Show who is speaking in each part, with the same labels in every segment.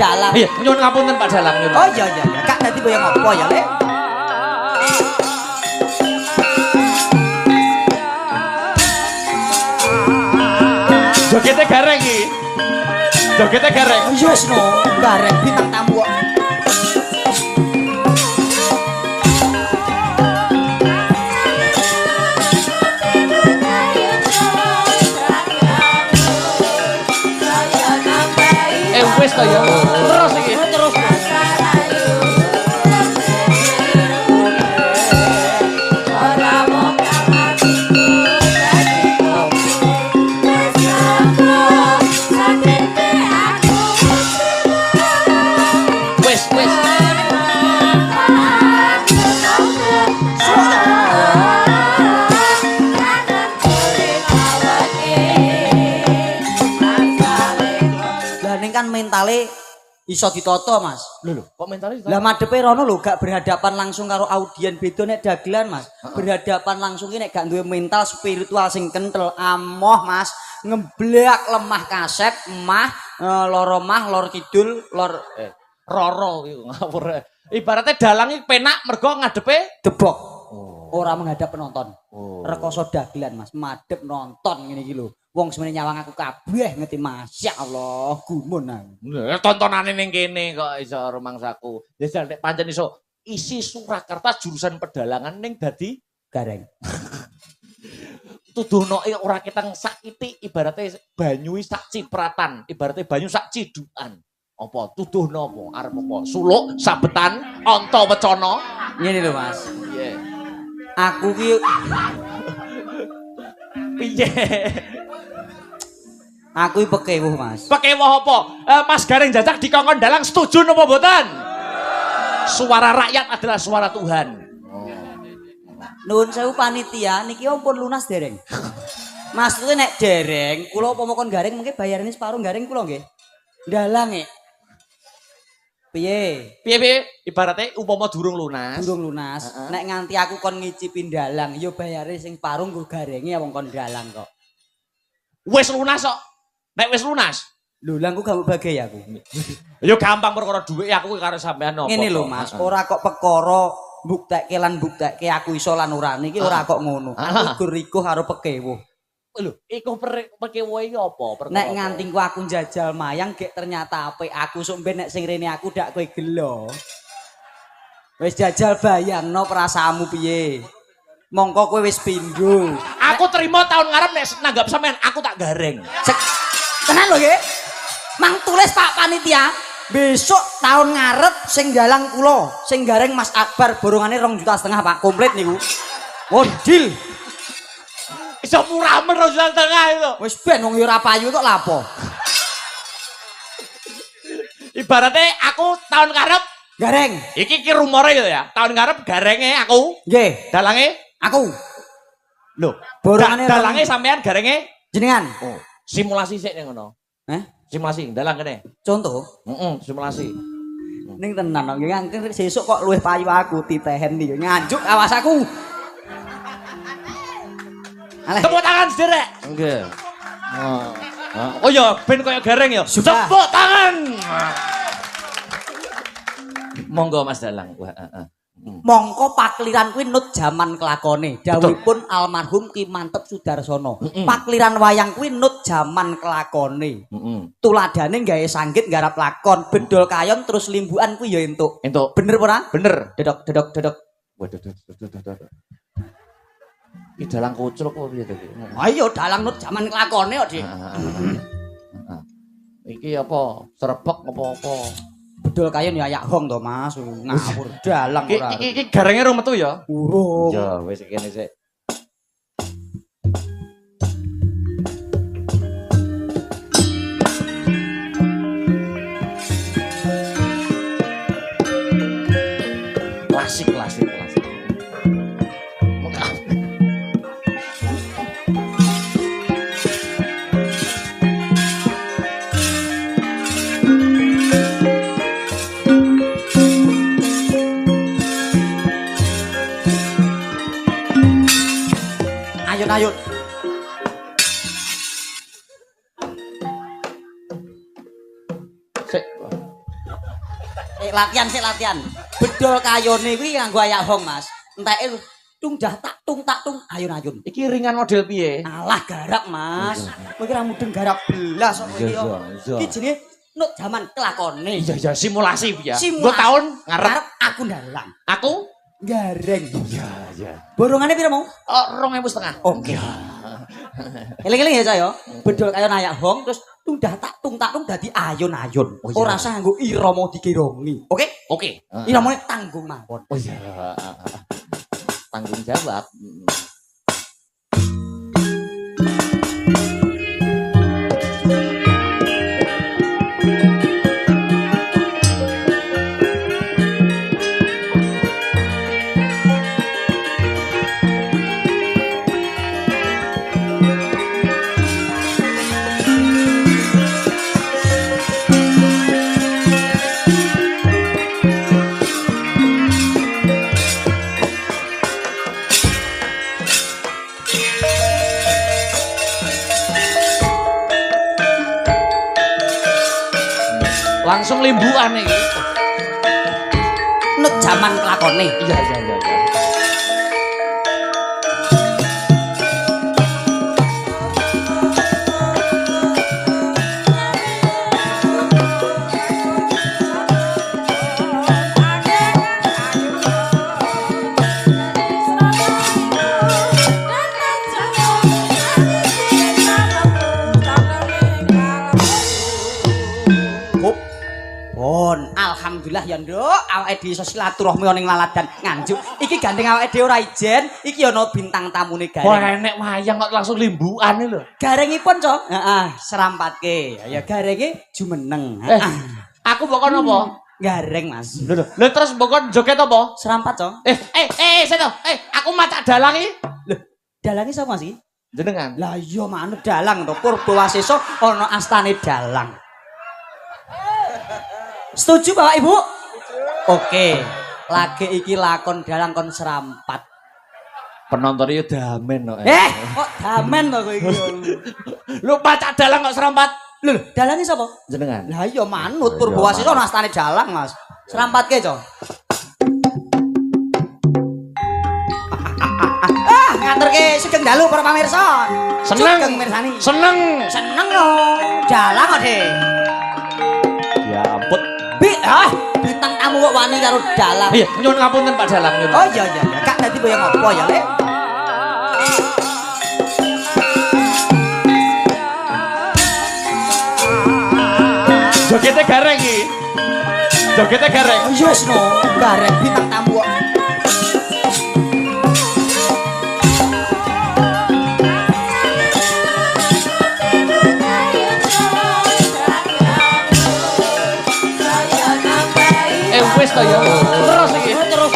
Speaker 1: dalang.
Speaker 2: Iya, nyuwun ngapunten Pak Dalang nyuwun.
Speaker 1: Oh iya iya iya. Kak dadi boyo ngopo ya, Lek?
Speaker 2: Jogete gareng iki. Jogete gareng.
Speaker 1: Yes no, gareng bintang tamu kok.
Speaker 2: Wis to ya. Terus iki.
Speaker 1: Terus. Kan mentale iso ditata Mas.
Speaker 2: Lho, kok mentale
Speaker 1: lah madepe rono lho gak berhadapan langsung karo audien beda nek dagelan Mas. Berhadapan langsung ki nek gak duwe mental spiritual sing kentel amoh Mas. Ngeblak lemah kaset, emah, loro mah, lor kidul, lor
Speaker 2: roro iku ngawur. Ibaratnya dalang iki penak mergo ngadepe
Speaker 1: debok. Ora menghadap penonton. Rekoso dagelan Mas, madhep nonton ngene iki lho. Wong semene nyawang aku kabeh ngerti masyaallah gumun aku.
Speaker 2: Tontonane ning kene kok iso rumangsaku. Ya jan nek pancen iso isi Surakarta jurusan pedalangan ning dadi
Speaker 1: gareng.
Speaker 2: Tuduhnoke ora ketang sakiti ibaratnya banyu sak cipratan, ibaratnya banyu sak cidukan. Apa tuduhno apa? Arep apa? Suluk, sabetan, anta wecana.
Speaker 1: Ngene lho Mas.
Speaker 2: Piye?
Speaker 1: Aku ki
Speaker 2: piye?
Speaker 1: Aku pekewuh Mas.
Speaker 2: Pekewuh apa? Mas Gareng Jajak dikongkon dalang setuju napa mboten? Suara rakyat adalah suara Tuhan.
Speaker 1: Nuwun sewu panitia niki ampun lunas dereng. Mas itu nek dereng, kula upama kon gareng mungkin bayarane separuh gareng kula nggih. Dalang e. Piye?
Speaker 2: Piye? Ibaratnya umpama durung lunas.
Speaker 1: Durung lunas. Nek nganti aku kon ngicipin dalang, yo bayare sing separuh nggo garenge wong kon dalang kok.
Speaker 2: Wis lunas kok. Nek wis lunas.
Speaker 1: Lho, lah aku gak bagi aku.
Speaker 2: Yo gampang perkara dhuwit aku karo sampean opo.
Speaker 1: Ngene lho Mas, ora kok perkara mbuktekke lan mbuktekke aku iso lan ora niki ora kok ngono. Aku gur-iguh karo pekewuh.
Speaker 2: Lho, iku pekewuh iki apa?
Speaker 1: Nek nganti ku aku njajal mayang gek ternyata apik aku sok ben nek sing rene aku dak kowe gelo. Wis jajal bayangno perasaanmu piye. Mongko kowe wis pindho.
Speaker 2: Aku terima tahun ngarep nek nanggap sampean aku tak gareng.
Speaker 1: Tenan lho nggih. Mang tulis Pak Panitia, besok tahun ngarep sing dalang kula, sing gareng Mas Akbar borongane 2,5 juta Pak, komplit niku. Oh, deal.
Speaker 2: Iso murah men 2,5 juta itu.
Speaker 1: Wis ben wong ora payu kok lapo.
Speaker 2: Ibaratnya aku tahun ngarep
Speaker 1: gareng.
Speaker 2: Iki rumore ya. Tahun ngarep garenge aku.
Speaker 1: Nggih.
Speaker 2: Dalange
Speaker 1: aku.
Speaker 2: Lho,
Speaker 1: borongane
Speaker 2: dalange sampean garenge
Speaker 1: jenengan.
Speaker 2: Oh, simulasi sik ning ngono. Simulasi dalang kene.
Speaker 1: Contoh?
Speaker 2: Simulasi.
Speaker 1: Ning tenan kok nganti sesuk kok luwih payu aku titehen iki. Nganjuk awas aku.
Speaker 2: Tepuk tangan sederek. Nggih. Oh ya, ben koyo gareng ya. Tepuk tangan. Monggo Mas Dalang.
Speaker 1: Mongko pakliran kuwi nut jaman kelakone. Dawuhipun almarhum Ki Mantep Sudarsono. Pakliran wayang kuwi nut jaman kelakone. Tuladane gawe sanggit garap lakon, bedol kayon terus limbukan kuwi ya entuk.
Speaker 2: Entuk.
Speaker 1: Bener ora?
Speaker 2: Bener.
Speaker 1: Dedok.
Speaker 2: Waduh. Ki dalang kucruk kok piye to iki?
Speaker 1: Ayo dalang nut jaman kelakone kok, Dik.
Speaker 2: Iki apa? Serebek apa-apa?
Speaker 1: Bedol kayon ya ayak hong to, Mas. Ngawur dalang ora.
Speaker 2: Iki garenge rung metu ya?
Speaker 1: Urung.
Speaker 2: Ya wis kene sik. Klasik.
Speaker 1: Ayun.
Speaker 2: Sik.
Speaker 1: latihan sik latihan. Bedol kayone kuwi nganggo ayak hong, Mas. Enteke tung dah tak tung ayun-ayun.
Speaker 2: Iki ringan model piye?
Speaker 1: Alah garap, Mas. Kowe kira mudeng garap belas kok iki. Iki jenenge nut jaman kelakone.
Speaker 2: Iya simulasi ya.
Speaker 1: Nggo
Speaker 2: tahun ngarep
Speaker 1: aku ndalang.
Speaker 2: Aku
Speaker 1: gareng.
Speaker 2: Iya.
Speaker 1: Borongane pira mau?
Speaker 2: 2.500.
Speaker 1: Oke. Eling-eling ya saya. Bedol kaya ayak hong terus tung dadi ayun-ayun. Ora usah nganggo irama digerongi. Oke?
Speaker 2: Oke.
Speaker 1: Iramane tanggung mawon.
Speaker 2: Oh iya. Tanggung jawab. Langsung limbuan iki.
Speaker 1: Nut jaman kelakone.
Speaker 2: Iya.
Speaker 1: Alhamdulillah ya nduk, awake dhewe iso silaturahmi ning laladan Nganjuk. Iki gandeng awake dhewe ora ijen, iki ana bintang tamune gareng.
Speaker 2: Wah enek wayang kok langsung limbuan lho.
Speaker 1: Garengipun, Cok. Heeh, serampatke. Ya garenge jumeneng.
Speaker 2: Aku mbok kon apa?
Speaker 1: Gareng, Mas.
Speaker 2: Lho terus mbok kon joget apa?
Speaker 1: Serampat, Cok.
Speaker 2: Seto. Aku macak dalang iki.
Speaker 1: Lho, dalange sapa sih?
Speaker 2: Jenengan.
Speaker 1: Lah iya manut dalang to, Purbawasesa ana astane dalang. Setuju Bapak Ibu? Oke. Lagi iki lakon dalang kon serampat.
Speaker 2: Penonton iki damen kok.
Speaker 1: Kok damen to kowe iki?
Speaker 2: Lu pacak dalang kok serampat.
Speaker 1: Lho, dalange sapa?
Speaker 2: Jenengan.
Speaker 1: Lah iya manut Purbawasesa ana astane dalang, Mas. Serampatke, Cok. Ngaturke sugeng dalu para pamirsa.
Speaker 2: Seneng.
Speaker 1: Sugeng mirsani.
Speaker 2: Seneng
Speaker 1: lho. Dalang kok, Dik.
Speaker 2: Ya ampun.
Speaker 1: Bintang tamu kok wani karo dalang.
Speaker 2: Iya, nyuwun ngapunten Pak Dalang nyuwun.
Speaker 1: Oh iya. Kak dadi boyong apa ya, Lek?
Speaker 2: Jogete gareng iki. Jogete gareng.
Speaker 1: Yes no, gareng bintang tamu kok.
Speaker 2: Wis to ya. Terus iki.
Speaker 1: Terus.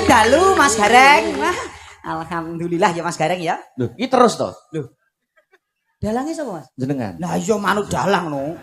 Speaker 1: Dalu Mas Gareng. Wah, alhamdulillah ya Mas Gareng ya.
Speaker 2: Loh, iki terus to?
Speaker 1: Loh. Dalange sapa, Mas?
Speaker 2: Jenengan.
Speaker 1: Lah iya manut dalang no.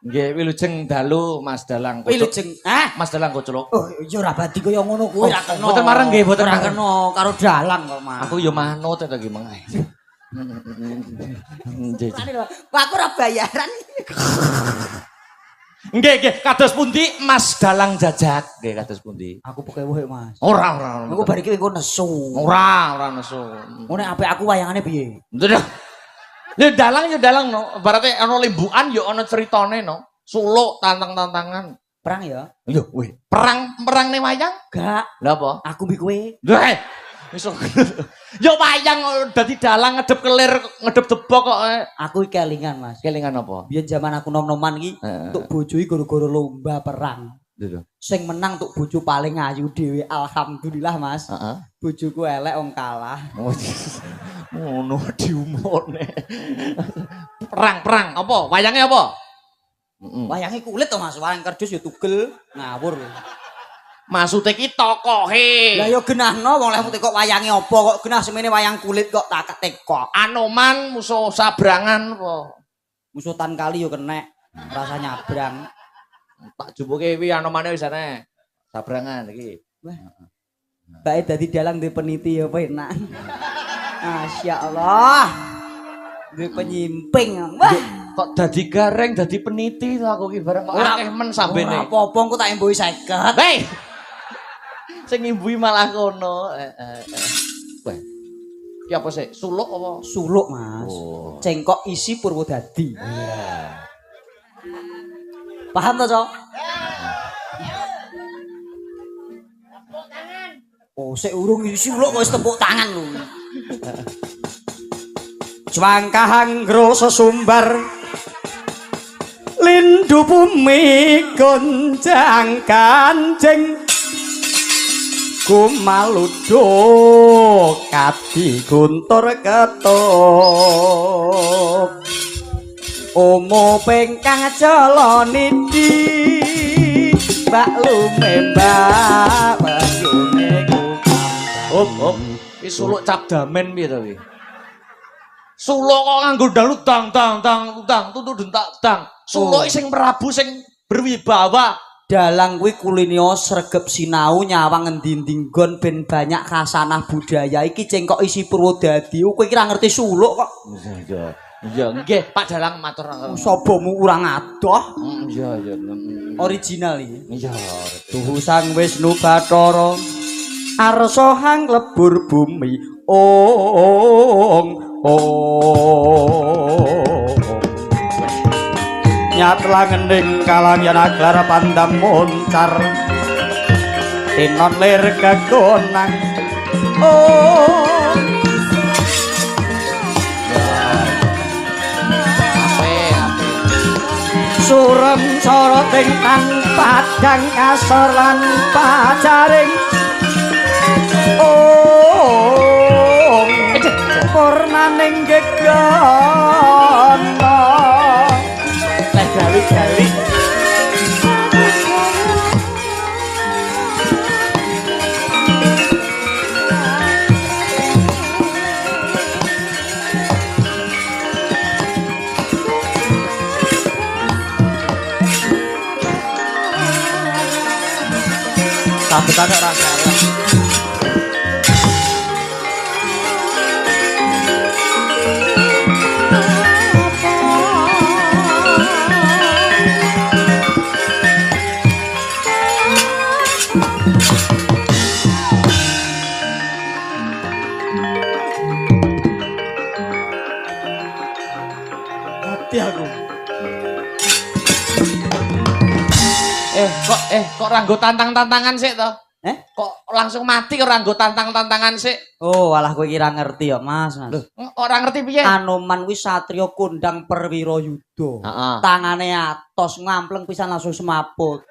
Speaker 2: Nggih, wilujeng dalu Mas Dalang.
Speaker 1: Wilujeng.
Speaker 2: Mas Dalang Kocelok.
Speaker 1: Oh, ya ora badi kaya ngono kuwi ra kena.
Speaker 2: Mboten marang nggih, mboten
Speaker 1: ora kena karo dalang kok, Mas.
Speaker 2: Aku ya manut to iki mengae.
Speaker 1: Aku ora bayaran.
Speaker 2: Nggih, kados pundi Mas Dalang jajak? Nggih, kados pundi?
Speaker 1: Aku pokoke wohe, Mas.
Speaker 2: Ora.
Speaker 1: Aku bar iki engko nesu.
Speaker 2: Ora nesu.
Speaker 1: Ngene apik aku wayangane piye?
Speaker 2: Lho, dalang ya dalang no. Berarti ana limbukan ya ana critane no. Suluk tantang-tantangan.
Speaker 1: Perang ya?
Speaker 2: Lho, weh. Perang ning wayang?
Speaker 1: Gak.
Speaker 2: Lha apa?
Speaker 1: Aku mbek kowe.
Speaker 2: Lho, iso. Ya wayang dadi dalang ngedep kelir, ngedep debok kok.
Speaker 1: Aku kelingan, Mas.
Speaker 2: Kelingan apa?
Speaker 1: Biyen zaman aku nom-noman iki, untuk bojo iki gara-gara lomba perang. Sing menang tuk bojo paling ayu dhewe. Alhamdulillah, Mas.
Speaker 2: Heeh.
Speaker 1: Bojoku elek wong kalah.
Speaker 2: Ngono diumone. Perang apa? Wayange apa?
Speaker 1: Wayange kulit to, Mas. Wayang kerdus ya tugel ngawur.
Speaker 2: Maksude ki tokohe.
Speaker 1: Lah ya genahno wong leh kok wayange apa kok genah semene wayang kulit kok tak teko.
Speaker 2: Anoman musuh sabrangan apa?
Speaker 1: Musuh tan kali yo kenek. Rasa nyabrang.
Speaker 2: Tak jumpuke kuwi anomane wis ana. Sabrangan iki.
Speaker 1: Wah. Bae dadi dalang duwe peniti ya enak. Masyaallah. Duwe penyimping. Wah,
Speaker 2: kok dadi gareng dadi peniti to aku ki bareng kok akeh men sambene.
Speaker 1: Ora apa-apa engko tak embuhi 50.
Speaker 2: Hei. Sing ngimbuhi malah kono. Wah. Ki apa sih? Suluk apa?
Speaker 1: Suluk, Mas.
Speaker 2: Oh.
Speaker 1: Cengkok isi Purwodadi.
Speaker 2: Iya.
Speaker 1: Paham to, Cok? Oh, sik urung isi suluk kok wis tepuk tangan lho. Cwangkahang sesumbar lindu bumi gonjang kanjeng kumaluduk kadi guntur ketuk omo pengkang jalonidi mbak lumembak banyune
Speaker 2: Hop. Iki suluk cap damen piye to iki? Suluk kok nganggo dalu dang tutu dentak dang. Suluk sing Prabu sing berwibawa.
Speaker 1: Dalang kuwi kulinio sregep sinau nyawang endi-endi nggon ben banyak khasanah budaya iki cengkok isi Purwodadi. Kowe iki ora ngerti suluk kok.
Speaker 2: Iya, nggih Pak Dalang matur.
Speaker 1: Sobomu urang adoh.
Speaker 2: Iya.
Speaker 1: Original iki.
Speaker 2: Iya.
Speaker 1: Tuhu Sang Wisnu Bathara arsa hang lebur bumi. Nyatla ngending kalangyan aglar pandam moncar tinon lir kegonang surem soroting tan padang kasor lan pajaring purnaning gegono gali sambutan ora salah. Aku.
Speaker 2: Kok ora nggo tantang-tantangan sik to? Kok langsung mati ora nggo tantang-tantangan sik?
Speaker 1: Oh, walah kowe kira ngerti ya, Mas.
Speaker 2: Lho, ora ngerti piye?
Speaker 1: Anoman kuwi satriya kondang perwira yuda. Tangane atos ngampleng pisan langsung semaput.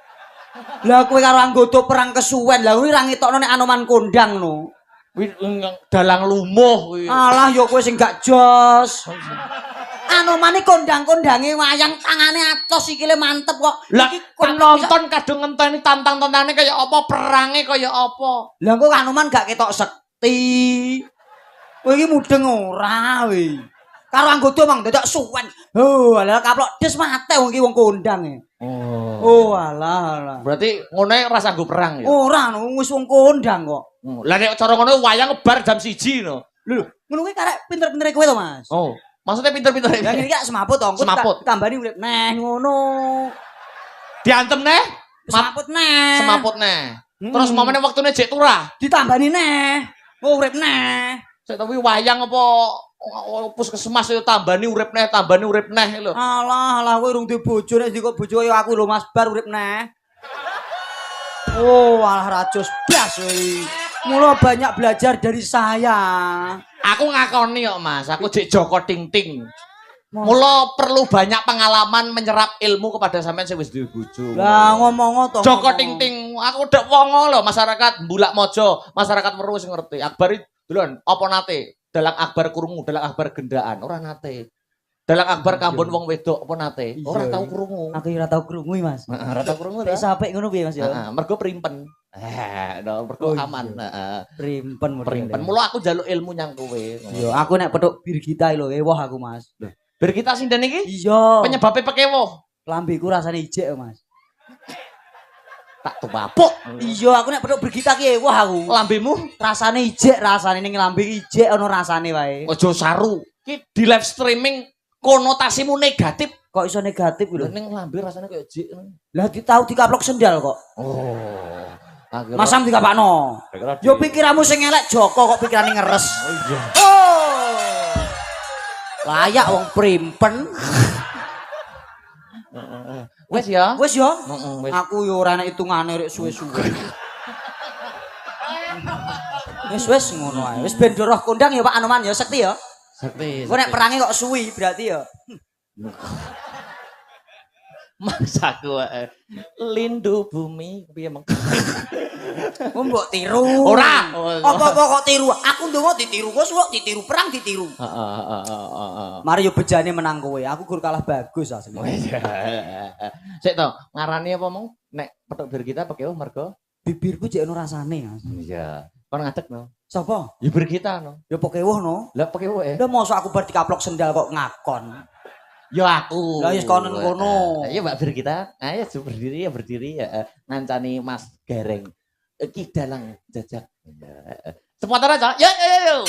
Speaker 1: Lah kowe karo anggota perang kesuwen. Lah kuwi ra ngetokno nek Anoman kondang no.
Speaker 2: Kuwi dalang lumuh kuwi.
Speaker 1: Alah ya kowe sing gak jos. Anomane kondang-kondange wayang tangane atos sikile mantep kok.
Speaker 2: Lah penonton kadung ngenteni tantang-tantane kaya apa, perange kaya apa.
Speaker 1: Lah kok Anoman gak ketok sekti. Kowe iki mudeng ora we. Karo anggota mang dadak suwen. Oh, alah kaplok des mate wong iki wong kondang e. Oh, alah.
Speaker 2: Berarti ngene ora sanggo perang ya.
Speaker 1: Ora no, wis wong kondang kok.
Speaker 2: Lah nek cara ngono wayang bar jam 1 no.
Speaker 1: Lho, ngono kuwi karek pinter-pintere kowe to, Mas.
Speaker 2: Oh. Maksudnya pinter-pinter.
Speaker 1: Lah iki gak semaput to,
Speaker 2: semaput.
Speaker 1: Tambani urip neh ngono.
Speaker 2: Diantem neh?
Speaker 1: Semaput neh.
Speaker 2: Semaput neh. Terus momene wektune jek turah.
Speaker 1: Ditambani neh. Urip neh.
Speaker 2: Sik tapi wayang apa puskesmas yo tambani urip neh lho.
Speaker 1: Alah, kowe urung duwe bojo nek kok bojo kaya aku lho Mas Bar urip neh. Oh, alah racus blas kowe. Mula banyak belajar dari saya.
Speaker 2: Aku ngakoni kok Mas, aku jek Joko Ting Ting. Mula perlu banyak pengalaman menyerap ilmu kepada sampean sing wis duwe bojo.
Speaker 1: Lah ngomong to.
Speaker 2: Joko ting-ting, aku udah wongo lho masyarakat Bulak Mojo, masyarakat Weru wis ngerti. Akbar dulon apa nate? Dalang akbar krungu, dalang akbar gendaan, ora nate. Dalang akbar kambon wong wedok apa nate? Ora tau krungu.
Speaker 1: Aku ora tau krungu Mas.
Speaker 2: Heeh, ora tau krungu.
Speaker 1: Wis apik ngono piye Mas ya?
Speaker 2: Heeh, mergo primpen. Mergo aman. Heeh. Primpen. Mula aku njaluk ilmu nyang kowe.
Speaker 1: Iya, aku nek petuk Birgita lho, ewoh aku Mas.
Speaker 2: Birgita sinten iki?
Speaker 1: Iya.
Speaker 2: Penyebabe pekewoh.
Speaker 1: Lambeku rasane ijek Mas.
Speaker 2: Tak tupapuk.
Speaker 1: Iya, aku nek petuk Birgita ki ewoh aku.
Speaker 2: Lambemu
Speaker 1: Rasane ijek, rasane ning lambe ijek ana rasane wae.
Speaker 2: aja saru. Ki di live streaming konotasimu negatif.
Speaker 1: Kok iso negatif lho?
Speaker 2: Ning lambe rasane koyo jik.
Speaker 1: Lah ditau dikaplok sendal kok.
Speaker 2: Oh.
Speaker 1: Masam dikapakno. Yo pikiranmu sing elek Joko kok pikirane ngeres.
Speaker 2: Oh iya.
Speaker 1: Oh. Layak wong primpen.
Speaker 2: Wes ya.
Speaker 1: Wis yo.
Speaker 2: Wis.
Speaker 1: Aku yo ora enak hitungane rek suwe-suwe. Wis ngono ae. Wis ben roh kondang ya Pak Anoman ya sekti ya.
Speaker 2: Sakti.
Speaker 1: Kok nek perange kok suwi berarti ya.
Speaker 2: Maksaku wae. Lindu bumi piye meng.
Speaker 1: Mbok tiru.
Speaker 2: Ora.
Speaker 1: Apa-apa kok tiru? Aku ndonga ditiru, kok suwuk ditiru, perang ditiru.
Speaker 2: Heeh.
Speaker 1: Mari yo bejane menang kowe. Aku gur kalah bagus asli.
Speaker 2: Sik to, ngarani apa mong? Nek petuk bir kita pakai mergo
Speaker 1: Bibirku jek ono rasane, Mas.
Speaker 2: iya. Kon ngadeg no.
Speaker 1: Sapa?
Speaker 2: Ya bir kita no.
Speaker 1: Ya pokewuh no.
Speaker 2: Lah pakai
Speaker 1: Lah mosok aku bar dikaplok sendal kok ngakon.
Speaker 2: Ya aku.
Speaker 1: Lah wis konon kono.
Speaker 2: Ya Mbak Bir kita. Ayo berdiri ya. Ngancani Mas Gareng. Ki dalang jajak. Seputar aja. Yo.